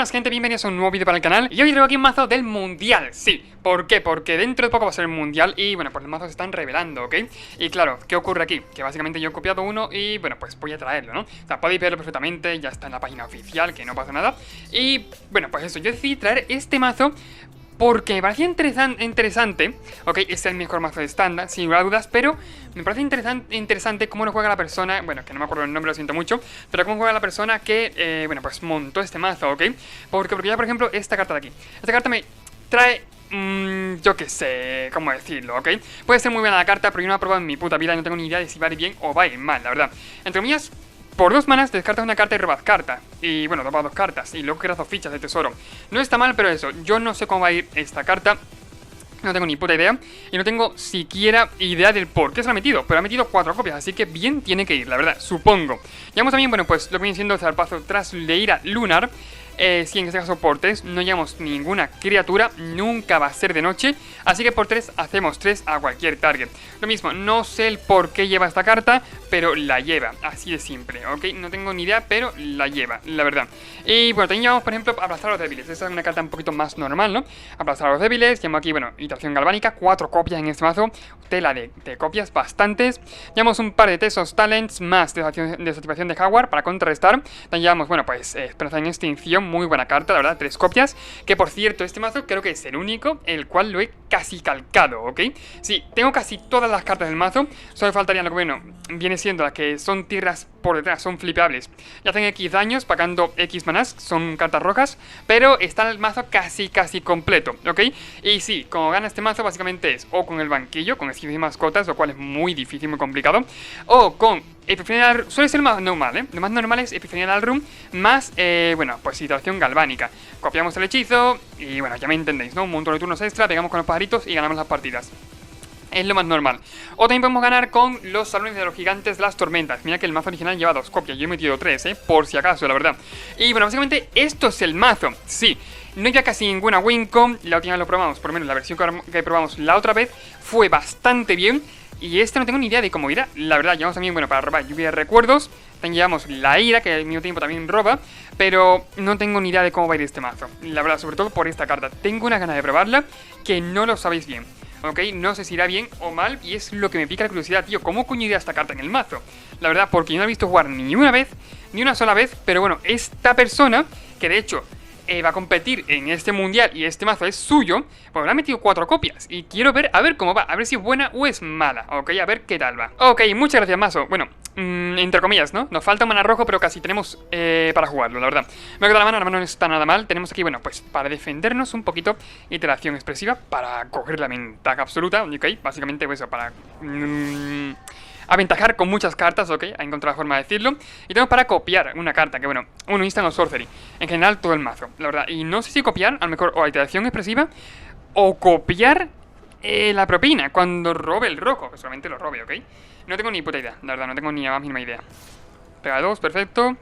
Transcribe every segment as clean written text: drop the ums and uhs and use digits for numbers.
buenas gente, bienvenidos a un nuevo vídeo para el canal. Y hoy traigo aquí un mazo del mundial, sí. ¿Por qué? Porque dentro de poco va a ser el mundial y bueno, pues los mazos se están revelando, ¿ok? Y claro, ¿qué ocurre aquí? Que básicamente yo he copiado uno y bueno, pues voy a traerlo, ¿no? O sea, podéis verlo perfectamente, ya está en la página oficial, que no pasa nada. Y bueno, pues eso, yo decidí traer este mazo porque me parecía interesante, ok, es el mejor mazo de estándar, sin lugar a dudas, pero me parece interesante cómo lo juega la persona, bueno, que no me acuerdo el nombre, lo siento mucho, pero cómo juega la persona que, bueno, pues montó este mazo, ok, porque ya, por ejemplo, esta carta de aquí, esta carta me trae, yo qué sé, cómo decirlo, ok, puede ser muy buena la carta, pero yo no la he probado en mi puta vida y no tengo ni idea de si va a ir bien o va a ir mal, la verdad, entre comillas. Por 2 manas descartas una carta y robas carta. Y bueno, robas 2 cartas. Y luego creas 2 fichas de tesoro. No está mal, pero eso. Yo no sé cómo va a ir esta carta. No tengo ni puta idea. Y no tengo siquiera idea del por qué se lo ha metido. Pero ha metido 4 copias. Así que bien tiene que ir, la verdad. Supongo. Llevamos también, bueno, pues lo que viene siendo el zarpazo Trasleira Lunar. Si en este caso por 3 no llevamos ninguna criatura, nunca va a ser de noche. Así que por 3 hacemos 3 a cualquier target. Lo mismo, no sé el por qué lleva esta carta, pero la lleva, así de simple, ¿ok? No tengo ni idea, pero la lleva, la verdad. Y bueno, también llevamos, por ejemplo, Aplastar a los débiles. Esta es una carta un poquito más normal, ¿no? Aplastar a los débiles, llevamos aquí, bueno, Iteración Galvánica, 4 copias en este mazo. Tela de copias, bastantes. Llevamos un par de Tesos Talents más desactivación de Jaguar para contrarrestar. También llevamos, bueno, pues Esperanza en Extinción. Muy buena carta, la verdad, 3 copias. Que por cierto, este mazo creo que es el único el cual lo he casi calcado, ¿ok? Sí, tengo casi todas las cartas del mazo. Solo faltarían lo que, bueno, viene siendo las que son tierras por detrás, son flipables. Ya hacen X daños, pagando X manás, son cartas rojas. Pero está el mazo casi completo, ¿ok? Y sí, como gana este mazo básicamente es o con el banquillo, con skins y mascotas, lo cual es muy difícil, muy complicado. O con Epifanía, suele ser más normal, ¿eh? Lo más normal es Epifanía del Room más, bueno, pues Iteración Galvánica. Copiamos el hechizo y bueno, ya me entendéis, ¿no? Un montón de turnos extra, pegamos con los pajaritos y ganamos las partidas. Es lo más normal. O también podemos ganar con los salones de los gigantes, las tormentas. Mira que el mazo original lleva 2 copias, yo he metido 3, por si acaso, la verdad. Y bueno, básicamente esto es el mazo, sí. No había casi ninguna Wincom, la última vez lo probamos, por lo menos la versión que probamos la otra vez fue bastante bien. Y este no tengo ni idea de cómo irá. La verdad, llevamos también, bueno, para robar lluvia de recuerdos. También llevamos la ira, que al mismo tiempo también roba. Pero no tengo ni idea de cómo va a ir este mazo. La verdad, sobre todo por esta carta. Tengo una gana de probarla que no lo sabéis bien. ¿Ok? No sé si irá bien o mal. Y es lo que me pica la curiosidad, tío. ¿Cómo coño irá esta carta en el mazo? La verdad, porque yo no he visto jugar ni una vez, ni una sola vez. Pero bueno, esta persona, que de hecho va a competir en este mundial y este mazo es suyo, pues le ha metido 4 copias. Y quiero ver, a ver cómo va, a ver si es buena o es mala, ok, a ver qué tal va. Ok, muchas gracias, mazo. Bueno, entre comillas, ¿no? Nos falta un mana rojo, pero casi tenemos para jugarlo, la verdad. Me ha quedado la mano no está nada mal. Tenemos aquí, bueno, pues para defendernos un poquito, iteración expresiva, para coger la ventaja absoluta, ok, básicamente pues eso, para aventajar con muchas cartas, ok, ha encontrado la forma de decirlo. Y tenemos para copiar una carta, que bueno, uno instant o sorcery. En general todo el mazo, la verdad. Y no sé si copiar, a lo mejor, o iteración expresiva, o copiar la propina cuando robe el rojo. Que solamente lo robe, ok. No tengo ni puta idea, la verdad, no tengo ni la más mínima idea. Pega 2, perfecto.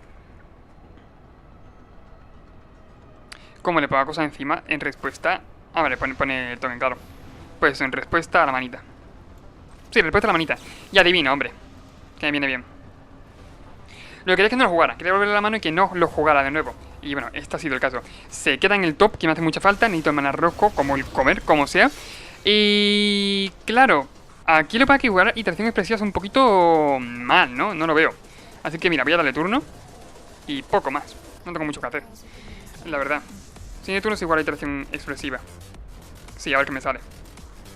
¿Cómo le pongo cosas encima? En respuesta... Ah, vale, pone el token, claro. Pues en respuesta a la manita. Sí, respuesta a la manita. Y adivino, hombre. Que me viene bien. Lo que quería es que no lo jugara. Quería volverle la mano y que no lo jugara de nuevo. Y bueno, este ha sido el caso. Se queda en el top, que me hace mucha falta. Necesito el mana rojo, como el comer, como sea. Y claro, aquí lo que pasa es que jugar iteración expresiva es un poquito mal, ¿no? No lo veo. Así que mira, voy a darle turno. Y poco más. No tengo mucho que hacer, la verdad. Sin turno es igual a iteración expresiva. Sí, a ver qué me sale.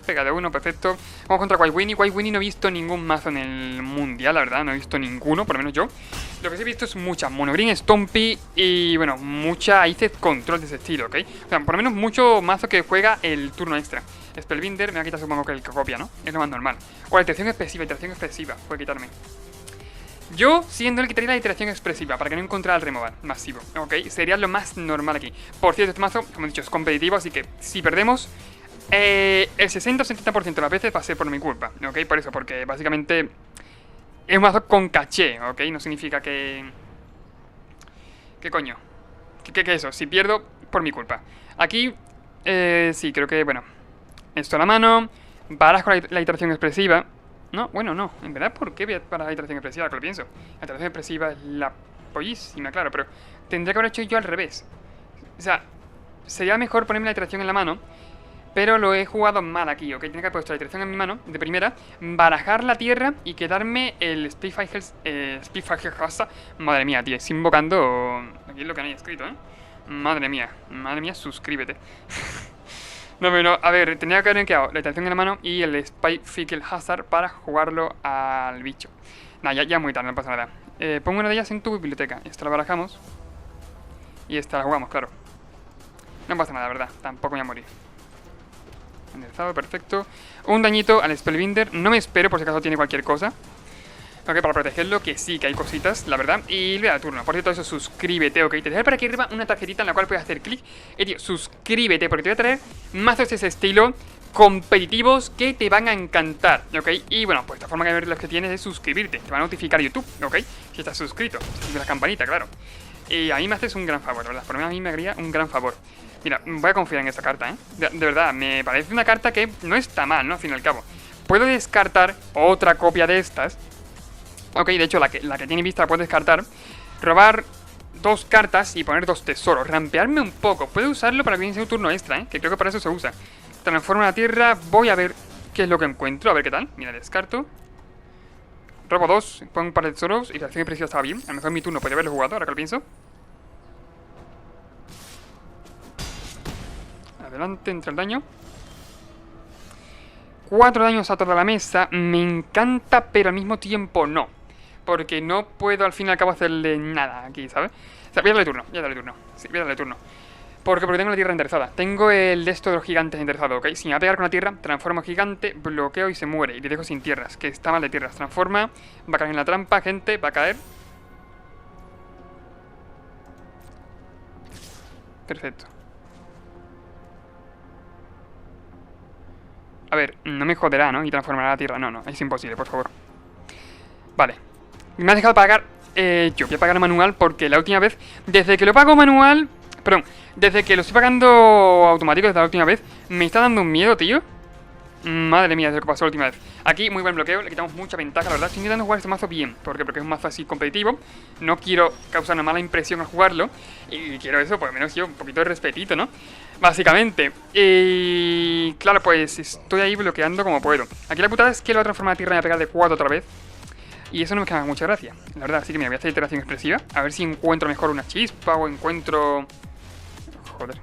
Pega de 1, perfecto. Vamos contra White Winnie. White Winnie no he visto ningún mazo en el mundial, la verdad. No he visto ninguno, por lo menos yo. Lo que sí he visto es mucha Monogreen, Stompy y, bueno, mucha Iced Control de ese estilo, ¿ok? O sea, por lo menos mucho mazo que juega el turno extra. Spellbinder me va a quitar, supongo que el que copia, ¿no? Es lo más normal. O la iteración expresiva, puede quitarme. Yo, siendo el quitaría la iteración expresiva para que no encontrara el removal masivo, ¿ok? Sería lo más normal aquí. Por cierto, este mazo, como he dicho, es competitivo, así que si perdemos... el 60 o 70% de las veces va a ser por mi culpa, ¿ok? Por eso, porque básicamente es un mazo con caché, ¿ok? No significa que... ¿Qué coño? ¿Qué eso? Si pierdo, por mi culpa. Aquí, sí, creo que, bueno, esto a la mano, barajo la iteración expresiva. No, bueno, no, en verdad, ¿por qué voy a parar la iteración expresiva? Que lo pienso. La iteración expresiva es la pollísima, claro, pero tendría que haber hecho yo al revés. O sea, sería mejor ponerme la iteración en la mano, pero lo he jugado mal aquí, ¿ok? Tenía que haber puesto la iteración en mi mano, de primera, barajar la tierra y quedarme el Spitfire Hasa. Madre mía, tío, estoy invocando... Aquí es lo que no hay escrito, ¿eh? Madre mía, suscríbete. No, pero a ver, tenía que haber quedado la iteración en la mano y el Spitfire Hazard para jugarlo al bicho. Nah, ya muy tarde, no pasa nada. Pongo una de ellas en tu biblioteca. Esta la barajamos. Y esta la jugamos, claro. No pasa nada, ¿verdad? Tampoco voy a morir. Enderezado, perfecto. Un dañito al Spellbinder. No me espero por si acaso tiene cualquier cosa. Ok, para protegerlo, que sí, que hay cositas, la verdad. Y le da turno. Por cierto, eso, suscríbete, ok. Te dejaré por aquí arriba una tarjetita en la cual puedes hacer clic. Tío, suscríbete, porque te voy a traer mazos de ese estilo competitivos que te van a encantar, ok. Y bueno, pues la forma de ver los que tienes es suscribirte. Te va a notificar YouTube, ok. Si estás suscrito, si la campanita, claro. Y a mí me haces un gran favor, ¿verdad? Por lo menos a mí me haría un gran favor. Mira, voy a confiar en esta carta, ¿eh? De verdad, me parece una carta que no está mal, ¿no? Al fin y al cabo. Puedo descartar otra copia de estas. Ok, de hecho, la que tiene vista la puedo descartar. Robar 2 cartas y poner 2 tesoros. Rampearme un poco. Puedo usarlo para que viene un turno extra, ¿eh? Que creo que para eso se usa. Transformo la tierra. Voy a ver qué es lo que encuentro. A ver qué tal. Mira, descarto. Robo 2. Pongo un par de tesoros. Y la acción preciosa estaba bien. A lo mejor en mi turno podría haberlo jugado, ahora que lo pienso. Adelante, entra el daño. 4 daños a toda la mesa. Me encanta, pero al mismo tiempo no. Porque no puedo al fin y al cabo hacerle nada aquí, ¿sabes? O sea, voy a darle turno, voy a darle turno. Sí, voy a darle turno. Porque tengo la tierra enderezada. Tengo el de esto de los gigantes enderezado, ¿ok? Si me va a pegar con la tierra, transformo gigante, bloqueo y se muere. Y le dejo sin tierras, que está mal de tierras. Transforma, va a caer en la trampa, gente, va a caer. Perfecto. A ver, no me joderá, ¿no? Y transformará la tierra. No, es imposible, por favor. Vale. Me ha dejado pagar... yo voy a pagar manual porque la última vez... Desde que lo pago manual... Perdón, desde que lo estoy pagando automático desde la última vez, me está dando un miedo, tío. Madre mía, desde lo que pasó la última vez. Aquí, muy buen bloqueo, le quitamos mucha ventaja, la verdad. Estoy intentando jugar este mazo bien. ¿Por qué? Porque es un mazo así competitivo. No quiero causar una mala impresión al jugarlo. Y quiero eso, por lo menos yo, un poquito de respetito, ¿no? Básicamente. Y claro, pues estoy ahí bloqueando como puedo. Aquí la putada es que lo voy a transformar la tierra y me voy a pegar de 4 otra vez. Y eso no me queda mucha gracia, la verdad. Así que mira, voy a hacer iteración expresiva. A ver si encuentro mejor una chispa o encuentro... Joder,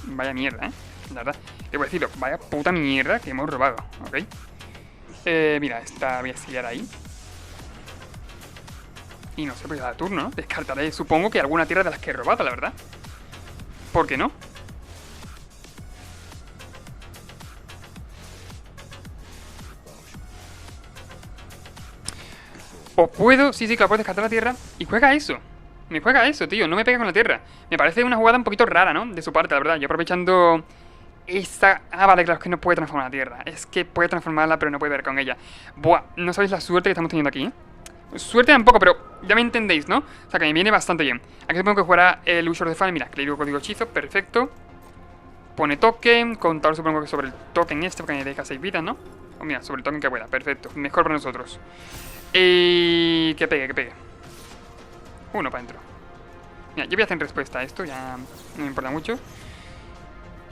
vaya mierda, la verdad. Debo decirlo, vaya puta mierda que hemos robado, ¿ok? Mira, esta voy a sellar ahí. Y no sé, pues a turno, ¿no? Descartaré, supongo que alguna tierra de las que he robado, la verdad. ¿Por qué no? O puedo, sí, claro, puedo descartar la tierra. Y juega eso. Me juega eso, tío, no me pega con la tierra. Me parece una jugada un poquito rara, ¿no? De su parte, la verdad. Yo aprovechando esta... Ah, vale, claro, es que no puede transformar la tierra. Es que puede transformarla, pero no puede ver con ella. Buah, no sabéis la suerte que estamos teniendo aquí, ¿eh? Suerte tampoco, pero ya me entendéis, ¿no? O sea, que me viene bastante bien. Aquí supongo que jugará el Ushor de Fan. Mira, que le digo código hechizo, perfecto. Pone token, contador supongo que sobre el token este, porque me deja 6 vidas, ¿no? O mira, sobre el token que pueda, perfecto. Mejor para nosotros. Y... que pegue. Uno para adentro. Mira, yo voy a hacer en respuesta a esto, ya no me importa mucho.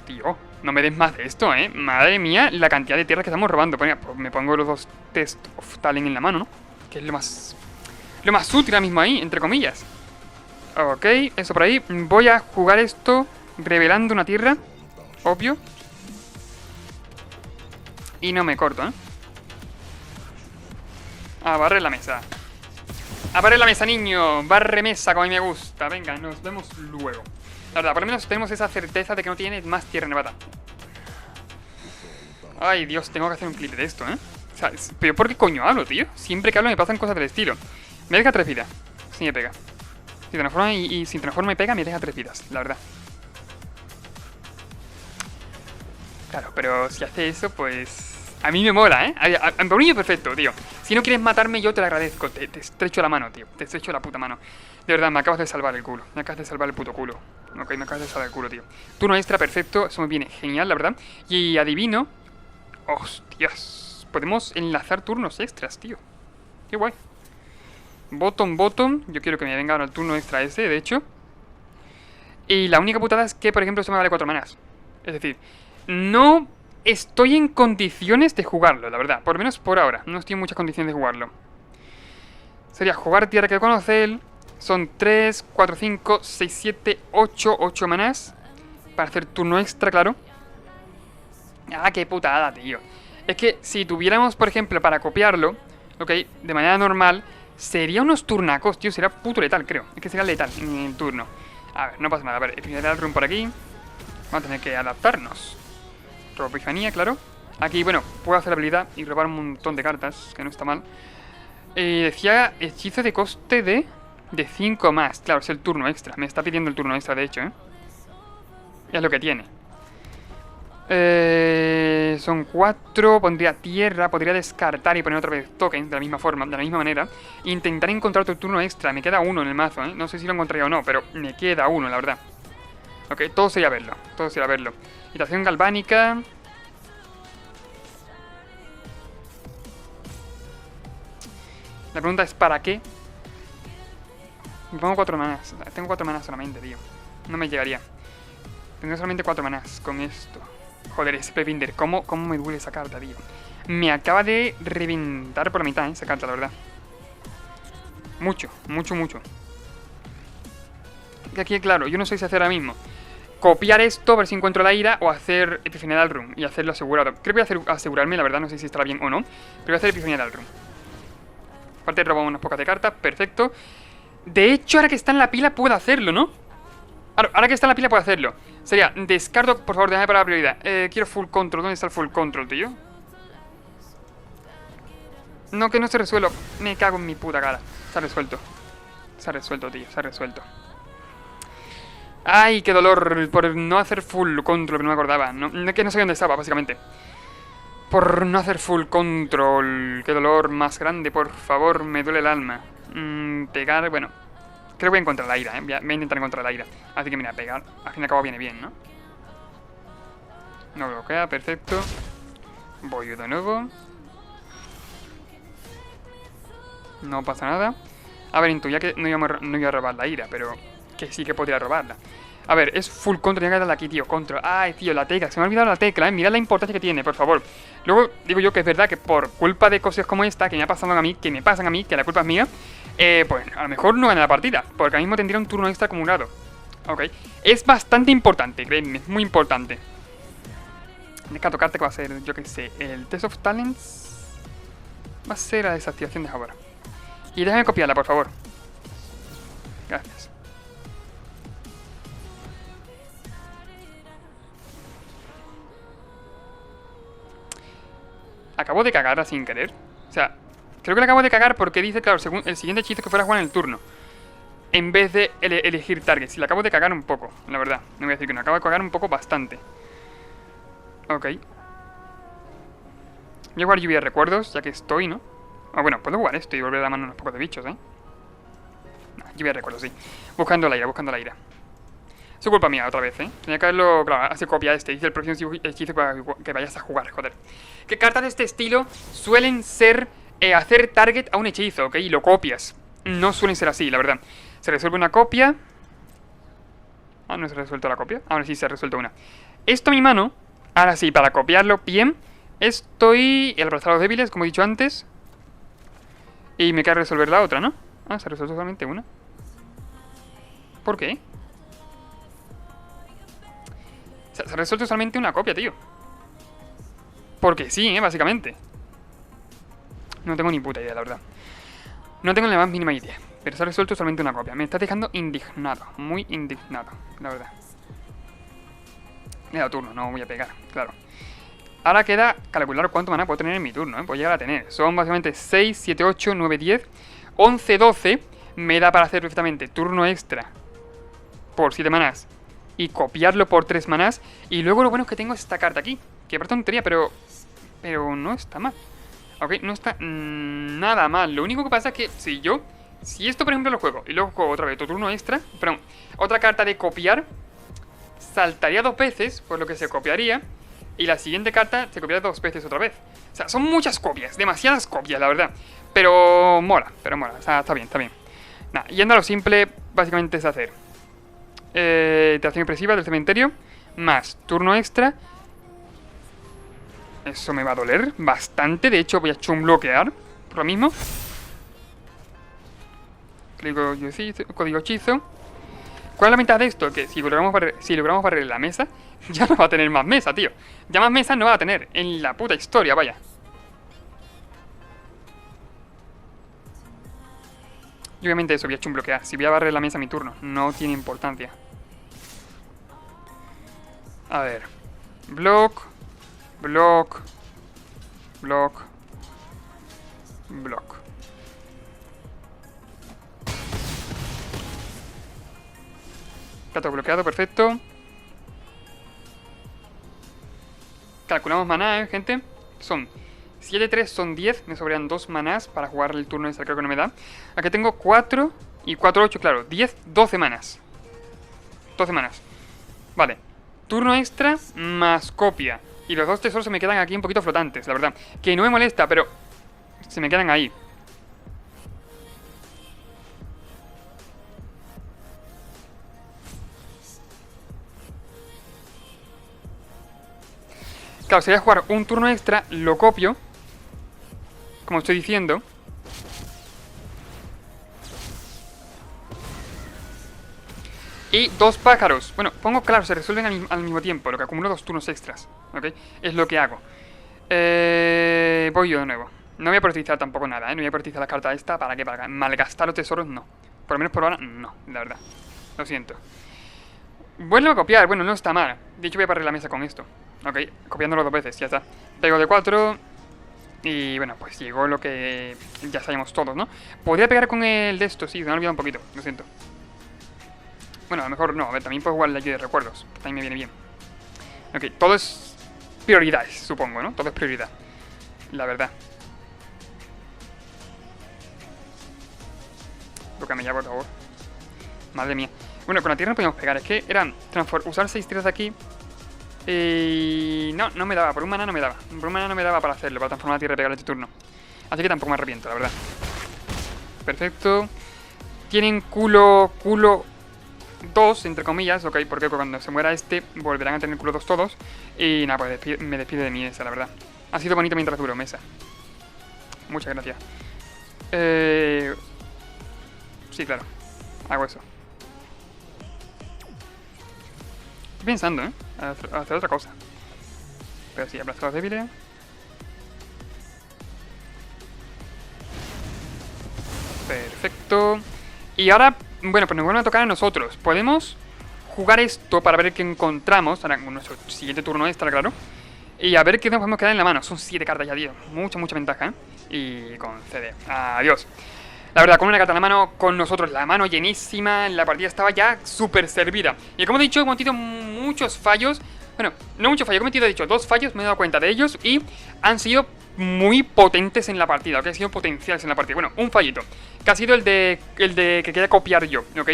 Tío, no me des más de esto, ¿eh? Madre mía, la cantidad de tierras que estamos robando. Pues mira, pues me pongo los 2 Test of Talent en la mano, ¿no? Que es lo más útil ahora mismo ahí, entre comillas. Ok, eso por ahí. Voy a jugar esto revelando una tierra, obvio. Y no me corto, ¿eh? A barrer la mesa. A barrer la mesa, niño. Barre mesa, como a mí me gusta. Venga, nos vemos luego. La verdad, por lo menos tenemos esa certeza de que no tiene más tierra nevada. Ay, Dios, tengo que hacer un clip de esto, ¿eh? O sea, pero ¿por qué coño hablo, tío? Siempre que hablo me pasan cosas del estilo. Me deja 3 vidas. Sí me pega. Si transforma y si transforma y pega, me deja 3 vidas, la verdad. Claro, pero si hace eso, pues... A mí me mola, ¿eh? Por mí es perfecto, tío. Si no quieres matarme, yo te lo agradezco. Te estrecho la mano, tío. Te estrecho la puta mano. De verdad, me acabas de salvar el culo. Me acabas de salvar el puto culo. Ok, me acabas de salvar el culo, tío. Turno extra, perfecto. Eso me viene genial, la verdad. Y adivino... Hostias. Podemos enlazar turnos extras, tío. Qué guay. Bottom. Yo quiero que me venga ahora el turno extra ese, de hecho. Y la única putada es que, por ejemplo, esto me vale 4 manás. Es decir, no estoy en condiciones de jugarlo, la verdad. Por lo menos por ahora. No estoy en muchas condiciones de jugarlo. Sería jugar tierra que conoce él. Son 3, 4, 5, 6, 7, 8. 8 manás. Para hacer turno extra, claro. Ah, qué putada, tío. Es que si tuviéramos, por ejemplo, para copiarlo, ok, de manera normal, sería unos turnacos, tío. Sería puto letal, creo. Es que sería letal en el turno. A ver, no pasa nada. A ver, epifanía del run por aquí. Vamos a tener que adaptarnos. Robo epifanía, claro. Aquí, bueno, puedo hacer habilidad y robar un montón de cartas, que no está mal. Decía hechizo de coste de 5 más. Claro, es el turno extra. Me está pidiendo el turno extra, de hecho, Es lo que tiene. Son 4. Pondría tierra. Podría descartar y poner otra vez token de la misma forma, de la misma manera. Intentar encontrar otro turno extra. Me queda uno en el mazo, No sé si lo encontraría o no, pero me queda uno, la verdad. Ok, todo sería verlo. Todo sería verlo. Itación galvánica. La pregunta es ¿para qué? Me pongo 4 manás. Tengo 4 manás solamente, tío. No me llegaría. Tengo solamente 4 manás con esto. Joder, ese Prebinder. ¿Cómo me duele esa carta, tío? Me acaba de reventar por la mitad, esa carta, la verdad. Mucho, mucho, mucho. Que aquí, claro, yo no sé si hacer ahora mismo copiar esto, a ver si encuentro la ira, o hacer Epifanía del Run y hacerlo asegurado. Creo que voy a hacer asegurarme, la verdad, no sé si estará bien o no. Pero voy a hacer Epifanía del Run. Aparte robo unas pocas de cartas, perfecto. De hecho, ahora que está en la pila puedo hacerlo, ¿no? Ahora que está en la pila puedo hacerlo. Sería, descarto, por favor, déjame para la prioridad. Quiero full control, ¿dónde está el full control, tío? No, que no se resuelve. Me cago en mi puta cara. Se ha resuelto. Se ha resuelto, tío, se ha resuelto. Ay, qué dolor por no hacer full control, que no me acordaba. Que no sabía dónde estaba, básicamente. Por no hacer full control. Qué dolor más grande, por favor, me duele el alma. Pegar, bueno. Creo que voy a encontrar la ira, Voy a intentar encontrar la ira. Así que mira, pegar. Al fin y al cabo viene bien, ¿no? No bloquea, perfecto. Voy de nuevo. No pasa nada. A ver, intuía que no iba a robar la ira, pero que sí que podría robarla. A ver, es full control, tenía que darle aquí, tío, control. Ay, tío, la tecla, se me ha olvidado la tecla, Mirad la importancia que tiene, por favor. Luego, digo yo que es verdad que por culpa de cosas como esta, que me pasan a mí, que la culpa es mía, pues a lo mejor no gana la partida, porque ahora mismo tendría un turno extra acumulado. Ok, es bastante importante, créeme, es muy importante. Descarto carta que va a ser, yo que sé, el Test of Talents. Va a ser la desactivación de ahora. Y déjame copiarla, por favor. Gracias. Acabo de cagarla sin querer. O sea, creo que la acabo de cagar porque dice, claro, según el siguiente hechizo que fuera a jugar en el turno. En vez de elegir target. Si la acabo de cagar un poco, la verdad. No voy a decir que no, acabo de cagar un poco bastante. Ok. Voy a jugar lluvia de recuerdos, ya que estoy, ¿no? Ah, bueno, puedo jugar esto y volver a la mano unos pocos de bichos, lluvia de recuerdos, sí. Buscando la ira, buscando la ira. Es culpa mía otra vez, Tenía que haberlo, claro, hace copia este. Hice el próximo hechizo para que vayas a jugar, joder. Que cartas de este estilo suelen ser hacer target a un hechizo, ¿ok? Y lo copias. No suelen ser así, la verdad. Se resuelve una copia. Ah, no se ha resuelto la copia. Ahora sí se ha resuelto una. Esto mi mano. Ahora sí, para copiarlo bien. Estoy el abrazar a los débiles, como he dicho antes. Y me queda resolver la otra, ¿no? Ah, se ha resuelto solamente una. ¿Por qué? Se ha resuelto solamente una copia, tío. Porque sí, básicamente. No tengo ni puta idea, la verdad. No tengo la más mínima idea. Pero se ha resuelto solamente una copia. Me está dejando indignado. Muy indignado, la verdad. Le he dado turno, no voy a pegar, claro. Ahora queda calcular cuánto maná puedo tener en mi turno, Puedo llegar a tener. Son básicamente 6, 7, 8, 9, 10, 11, 12. Me da para hacer perfectamente turno extra por 7 manás y copiarlo por 3 manás. Y luego lo bueno es que tengo esta carta aquí, que por tontería, pero no está mal. Ok, no está nada mal. Lo único que pasa es que si esto por ejemplo lo juego y luego juego otra vez tu turno extra, perdón, otra carta de copiar, saltaría 2 veces, por lo que se copiaría. Y la siguiente carta se copiará 2 veces otra vez. O sea, son muchas copias, demasiadas copias, la verdad. Pero mola, o sea, está bien, está bien. Nada, yendo a lo simple, básicamente es hacer Interacción expresiva del cementerio. Más turno extra. Eso me va a doler bastante. De hecho voy a chumbloquear por lo mismo. Código hechizo. ¿Cuál es la ventaja de esto? Que si logramos barrer la mesa, ya no va a tener más mesa, tío. Ya más mesa no va a tener en la puta historia, vaya. Y obviamente eso, voy a chumbloquear. Si voy a barrer la mesa a mi turno, no tiene importancia. A ver. Block. Block. Block. Block. Plato bloqueado, perfecto. Calculamos maná, gente. Son 7, 3, son 10. Me sobran 2 manás para jugar el turno extra, creo que no me da. Aquí tengo 4 y 4, 8, claro. 10, 12 manás. 12 manás. Vale. Turno extra más copia. Y los 2 tesoros se me quedan aquí un poquito flotantes, la verdad. Que no me molesta, pero se me quedan ahí. Claro, si voy a jugar un turno extra, lo copio. Como estoy diciendo. Y 2 pájaros. Bueno, pongo claro, se resuelven al mismo tiempo. Lo que acumulo 2 turnos extras. ¿Ok? Es lo que hago. Voy yo de nuevo. No voy a priorizar tampoco nada, ¿eh? No voy a priorizar la carta esta. ¿Para qué? Para malgastar los tesoros, no. Por lo menos por ahora, no, la verdad. Lo siento. Vuelvo a copiar. Bueno, no está mal. De hecho, voy a parar la mesa con esto. Ok, copiándolo 2 veces, ya está. Pego de 4. Y bueno, pues llegó lo que ya sabemos todos, ¿no? Podría pegar con el de esto, sí, me he olvidado un poquito, lo siento. Bueno, a lo mejor no, a ver, también puedo jugar la ayuda de recuerdos, que también me viene bien. Ok, todo es prioridades, supongo, ¿no? Todo es prioridad, la verdad. Tócame ya, por favor. Madre mía. Bueno, con la tierra no podíamos pegar, es que eran usar 6 tiras de aquí. Y no me daba, por un maná no me daba. Por un maná no me daba para hacerlo, para transformar la tierra y pegar este turno. Así que tampoco me arrepiento, la verdad. Perfecto. Tienen culo 2, entre comillas, ok, porque cuando se muera este volverán a tener culo 2 todos. Y nada, pues me despide de mí esa, la verdad. Ha sido bonito mientras duró, mesa. Muchas gracias. Sí, claro. Hago eso. Estoy pensando, hacer otra cosa. Pero sí, aplazados débiles. Perfecto. Y ahora, bueno, pues nos vuelve a tocar a nosotros. Podemos jugar esto para ver qué encontramos. Ahora, nuestro siguiente turno extra, claro. Y a ver qué nos podemos quedar en la mano. Son 7 cartas ya, tío. Mucha ventaja, ¿eh? Y concede. Adiós. La verdad, con una carta en la mano, con nosotros la mano llenísima, la partida estaba ya súper servida. Y como he dicho, he cometido muchos fallos. Bueno, no muchos fallos, he cometido, de hecho, 2 fallos, me he dado cuenta de ellos. Y han sido muy potentes en la partida, que han sido potenciales en la partida. Bueno, un fallito, que ha sido el de que quería copiar yo, ¿ok?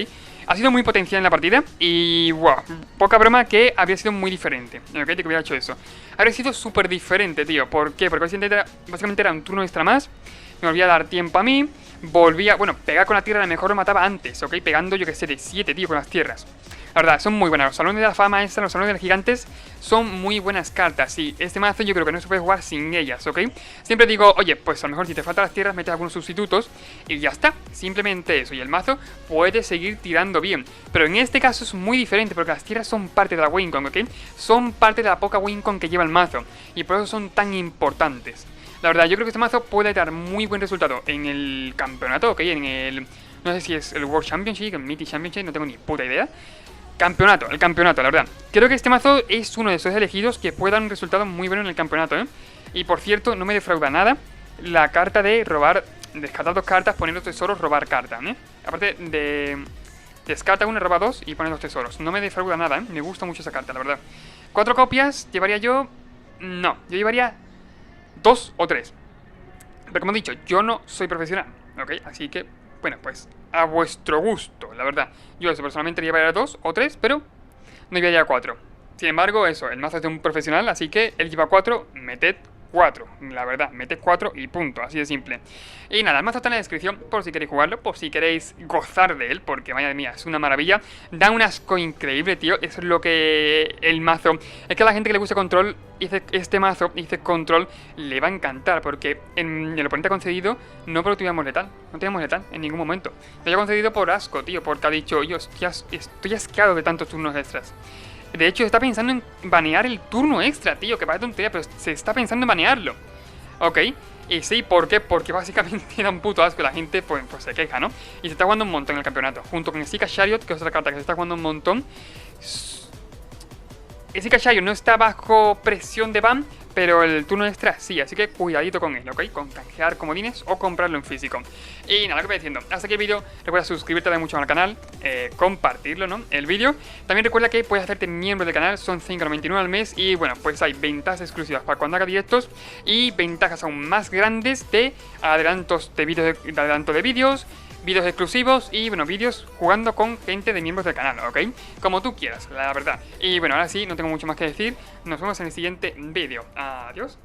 Ha sido muy potencial en la partida y, wow, poca broma que habría sido muy diferente, ¿ok? De que hubiera hecho eso. Habría sido súper diferente, tío. ¿Por qué? Porque básicamente era un turno extra más. Me volvía a dar tiempo a mí. Volvía, bueno, pegar con la tierra a lo mejor lo mataba antes, ¿ok? Pegando, yo que sé, de 7, tío, con las tierras. La verdad, son muy buenas. Los salones de la fama esta, los salones de los gigantes, son muy buenas cartas. Y este mazo yo creo que no se puede jugar sin ellas, ¿ok? Siempre digo, oye, pues a lo mejor si te faltan las tierras, metes algunos sustitutos y ya está. Simplemente eso. Y el mazo puede seguir tirando bien. Pero en este caso es muy diferente porque las tierras son parte de la Wincon, ¿ok? Son parte de la poca Wincon que lleva el mazo. Y por eso son tan importantes. La verdad, yo creo que este mazo puede dar muy buen resultado en el campeonato, ¿ok? En el... no sé si es el World Championship, el Mythic Championship, no tengo ni puta idea. El campeonato, la verdad. Creo que este mazo es uno de esos elegidos que puede dar un resultado muy bueno en el campeonato, ¿eh? Y por cierto, no me defrauda nada la carta de robar, descartar 2 cartas, poner 2 tesoros, robar cartas, ¿eh? Aparte de... descarta 1, roba 2 y pone 2 tesoros. No me defrauda nada, ¿eh? Me gusta mucho esa carta, la verdad. 4 copias, ¿llevaría yo? No, yo llevaría 2 o 3. Pero como he dicho, yo no soy profesional, ¿ok? Así que, bueno, pues a vuestro gusto, la verdad. Yo eso personalmente llevaría 2 o 3, pero no llevaría 4. Sin embargo, eso, el mazo es de un profesional, así que él lleva 4, meted 4, la verdad, metes 4 y punto, así de simple. Y nada, el mazo está en la descripción por si queréis jugarlo, por si queréis gozar de él, porque vaya mía, es una maravilla. Da un asco increíble, tío, eso es lo que el mazo... Es que a la gente que le gusta control, este mazo, dice control, le va a encantar, porque en el oponente concedido no teníamos letal, no teníamos letal en ningún momento. Lo había concedido por asco, tío, porque ha dicho, yo estoy asqueado de tantos turnos extras. De hecho, está pensando en banear el turno extra, tío, que parece tontería, pero se está pensando en banearlo. Ok, y sí, ¿por qué? Porque básicamente da un puto asco y la gente pues se queja, ¿no? Y se está jugando un montón en el campeonato, junto con Zika Chariot, que es otra carta que se está jugando un montón. Zika Chariot no está bajo presión de ban, pero el turno extra sí, así que cuidadito con él, ¿ok? Con canjear comodines o comprarlo en físico. Y nada, lo que voy diciendo, hasta aquí el vídeo. Recuerda suscribirte, darle mucho al canal, compartirlo, ¿no? El vídeo. También recuerda que puedes hacerte miembro del canal, son 5,99 al mes. Y bueno, pues hay ventajas exclusivas para cuando haga directos y ventajas aún más grandes de adelantos de vídeos, vídeos exclusivos y bueno, vídeos jugando con gente de miembros del canal, ¿ok? Como tú quieras, la verdad. Y bueno, ahora sí, no tengo mucho más que decir. Nos vemos en el siguiente vídeo. Adiós.